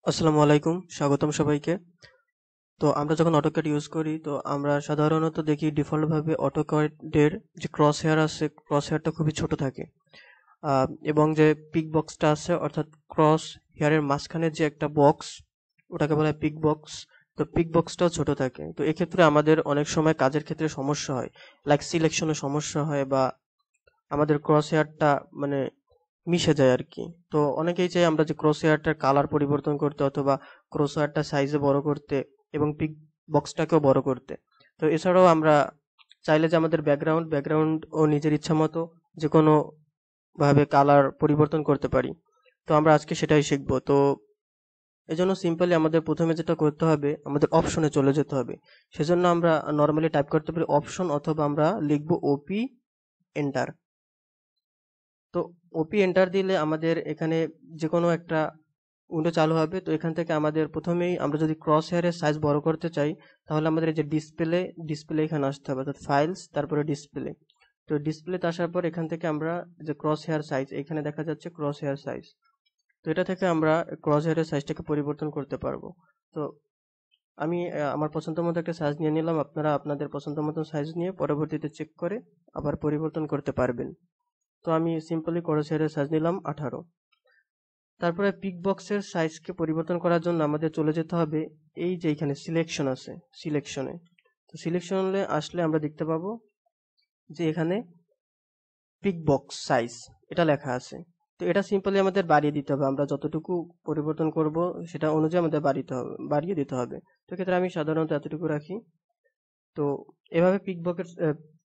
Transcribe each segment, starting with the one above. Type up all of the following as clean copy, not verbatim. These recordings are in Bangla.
আসসালামু আলাইকুম, স্বাগতম সবাইকে। তো আমরা যখন অটোক্যাড ইউজ করি তো আমরা সাধারণত দেখি ডিফল্ট ভাবে অটোক্যাডের যে ক্রস হেয়ার আছে, ক্রস হেয়ারটা খুবই ছোট থাকে। এবং যে পিক বক্সটা আছে অর্থাৎ ক্রস হেয়ারের মাঝখানে যে একটা বক্স, ওটাকে বলা হয় পিক বক্স। তো পিক বক্সটাও ছোট থাকে। তো এক্ষেত্রে আমাদের অনেক সময় কাজের ক্ষেত্রে সমস্যা হয়, লাইক সিলেকশনে সমস্যা হয় বা আমাদের ক্রস হেয়ারটা মানে মিশে যায় আর কি। তো অনেকেই চাই আমরা যে ক্রস হেয়ারটার কালার পরিবর্তন করতে অথবা ক্রস হেয়ারটা সাইজে বড় করতে এবং পিক বক্সটাকেও বড় করতে। তো এছাড়াও আমরা চাইলে যে আমাদের ব্যাকগ্রাউন্ড ও নিজের ইচ্ছা মতো যে কোনো ভাবে কালার পরিবর্তন করতে পারি। তো আমরা আজকে সেটাই শিখবো। তো এজন্য সিম্পলি আমাদের প্রথমে যেটা করতে হবে, আমাদের অপশনে চলে যেতে হবে। সেজন্য আমরা নর্মালি টাইপ করতে পারি অপশন অথবা আমরা লিখবো ওপি এন্টার। তো ওপি এন্টার দিলে আমাদের এখানে যে কোনো একটা উইন্ডো চালু হবে। তো এখান থেকে আমাদের প্রথমেই আমরা যদি ক্রস হেয়ারের সাইজ বড় করতে চাই তাহলে আমাদের এই যে ডিসপ্লে এখানে আসতে হবে, অর্থাৎ ফাইলস তারপরে ডিসপ্লে। তো ডিসপ্লেতে আসার পর এখান থেকে আমরা যে ক্রস হেয়ার সাইজ, এখানে দেখা যাচ্ছে ক্রস হেয়ার সাইজ। তো এটা থেকে আমরা ক্রস হেয়ারের সাইজটাকে পরিবর্তন করতে পারবো। তো আমি আমার পছন্দ মতো একটা সাইজ নিয়ে নিলাম, আপনারা আপনাদের পছন্দ মতো সাইজ নিয়ে পরবর্তীতে চেক করে আবার পরিবর্তন করতে পারবেন। তো আমি সিম্পলি ক্রস হেয়ারের সাইজ নিলাম 18। তারপরে পিক বক্সের সাইজকে পরিবর্তন করার জন্য আমাদের চলে যেতে হবে এই যে এখানে সিলেকশন আছে, সিলেকশনে। তো সিলেকশনে আসলে আমরা দেখতে পাবো যে এখানে পিক বক্স সাইজ এটা লেখা আছে। তো এটা সিম্পলি আমাদের বাড়িয়ে দিতে হবে, আমরা যতটুকু পরিবর্তন করব সেটা অনুযায়ী আমাদের বাড়িয়ে দিতে হবে। তো ক্ষেত্রে আমি সাধারণত এতটুকু রাখি। তো এভাবে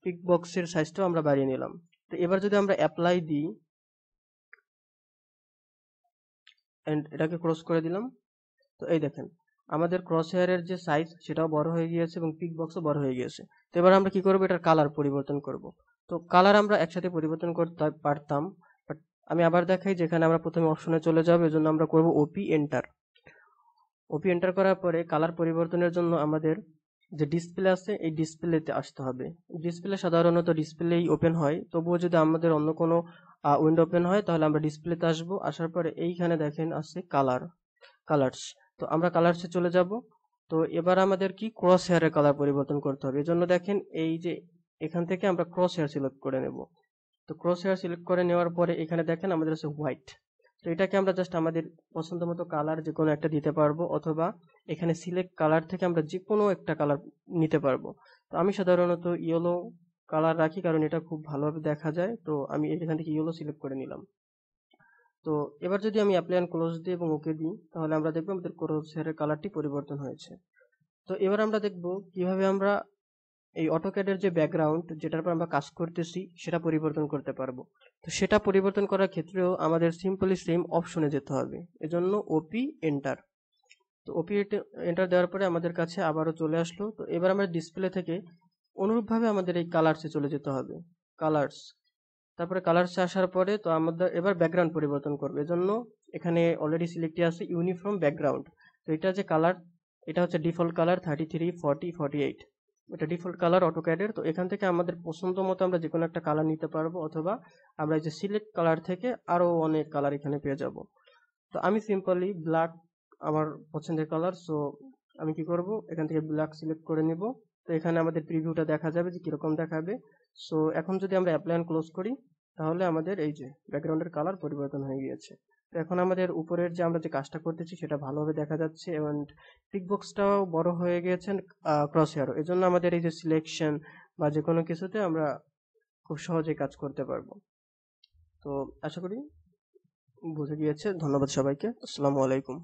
পিক বক্সের সাইজটাও আমরা বাড়িয়ে নিলাম। তো এবার যদি আমরা অ্যাপ্লাই দিই এন্ড এটাকে ক্রস করে দিলাম, তো এই দেখেন আমাদের ক্রস হেয়ারের যে সাইজ সেটাও বড় হয়ে গিয়েছে এবং পিক বক্সও বড় হয়ে গিয়েছে। তো এবার আমরা কি করবো, এটার কালার পরিবর্তন করব। তো কালার আমরা একসাথে পরিবর্তন করতে পারতাম, বাট আমি আবার দেখাই যেখানে আমরা প্রথমে অপশনে চলে যাবো, এজন্য আমরা করব ওপি এন্টার। ওপি এন্টার করার পরে কালার পরিবর্তনের জন্য আমাদের যে ডিসপ্লে আছে এই ডিসপ্লেতে আসতে হবে। ডিসপ্লে সাধারণত ডিসপ্লেই ওপেন হয়, তবুও যদি আমাদের অন্য কোনো উইন্ডো ওপেন হয় তাহলে আমরা ডিসপ্লেতে আসবো। আসার পরে এইখানে দেখেন আছে কালার্স। তো আমরা কালার্সে চলে যাব। তো এবার আমাদের কি ক্রস হেয়ারের কালার পরিবর্তন করতে হবে। এজন্য দেখেন এই যে এখান থেকে আমরা ক্রস হেয়ার সিলেক্ট করে নেব। তো ক্রস হেয়ার সিলেক্ট করে নেওয়ার পরে এখানে দেখেন আমাদের আছে হোয়াইট। তো এটাকে আমরা জাস্ট আমাদের পছন্দ মতো কালার যে কোনো একটা দিতে পারবো, অথবা এখানে সিলেক্ট কালার থেকে আমরা যে কোনো একটা কালার নিতে পারবো। তো আমি সাধারণত ইয়েলো কালার রাখি কারণ এটা খুব ভালোভাবে দেখা যায়। তো আমি এখান থেকে ইয়েলো সিলেক্ট করে নিলাম। তো এবার যদি আমি অ্যাপ্লাই এন্ড ক্লোজ দিই এবং ওকে দিই তাহলে আমরা দেখবো আমাদের ক্রস হেয়ারের কালারটি পরিবর্তন হয়েছে। তো এবার আমরা দেখবো কিভাবে আমরা এই অটোক্যাডের যে ব্যাকগ্রাউন্ড যেটার উপর আমরা কাজ করতেছি সেটা পরিবর্তন করতে পারবো। তো সেটা পরিবর্তন করার ক্ষেত্রেও আমাদের সিম্পলি সেম অপশনে যেতে হবে, এজন্য ওপি এন্টার। তো ওপি এন্টার দেওয়ার পরে আমাদের কাছে আবারও চলে আসলো। তো এবার আমরা ডিসপ্লে থেকে অনুরূপভাবে আমাদের এই কালার্সে চলে যেতে হবে, কালার্স। তারপরে কালার্সে আসার পরে তো আমাদের এবার ব্যাকগ্রাউন্ড পরিবর্তন করবে, এজন্য এখানে অলরেডি সিলেক্টে আছে ইউনিফর্ম ব্যাকগ্রাউন্ড। তো এটা যে কালার, এটা হচ্ছে ডিফল্ট কালার 33, 40, 48। এটা ডিফল্ট কালার অটোক্যাডের। তো এখান থেকে আমাদের পছন্দ মতো আমরা যে কোনো একটা কালার নিতে পারবো, অথবা আমরা এই যে সিলেক্ট কালার থেকে আরো অনেক কালার এখানে পেয়ে যাব। তো আমি সিম্পলি ব্ল্যাক আমার পছন্দের কালার, সো আমি কি করব, এখান থেকে ব্ল্যাক সিলেক্ট করে নিব। তো এখানে আমাদের প্রিভিউটা দেখা যাবে যে কিরকম দেখাবে। সো এখন যদি আমরা অ্যাপ্লাই এন্ড ক্লোজ করি তাহলে আমাদের এই যে ব্যাকগ্রাউন্ডের কালার পরিবর্তন হয়ে গিয়েছে। তো এখন আমাদের উপরের যে আমরা যে কাজটা করতেছি সেটা ভালোভাবে দেখা যাচ্ছে এবং পিকবক্সটাও বড় হয়ে গিয়েছে ক্রস হেয়ারও। এজন্য আমাদের এই যে সিলেকশন বা যে কোনো কিছুতে আমরা খুব সহজেই কাজ করতে পারবো। তো আশা করি বুঝে গিয়েছে। ধন্যবাদ সবাইকে। আসসালামু আলাইকুম।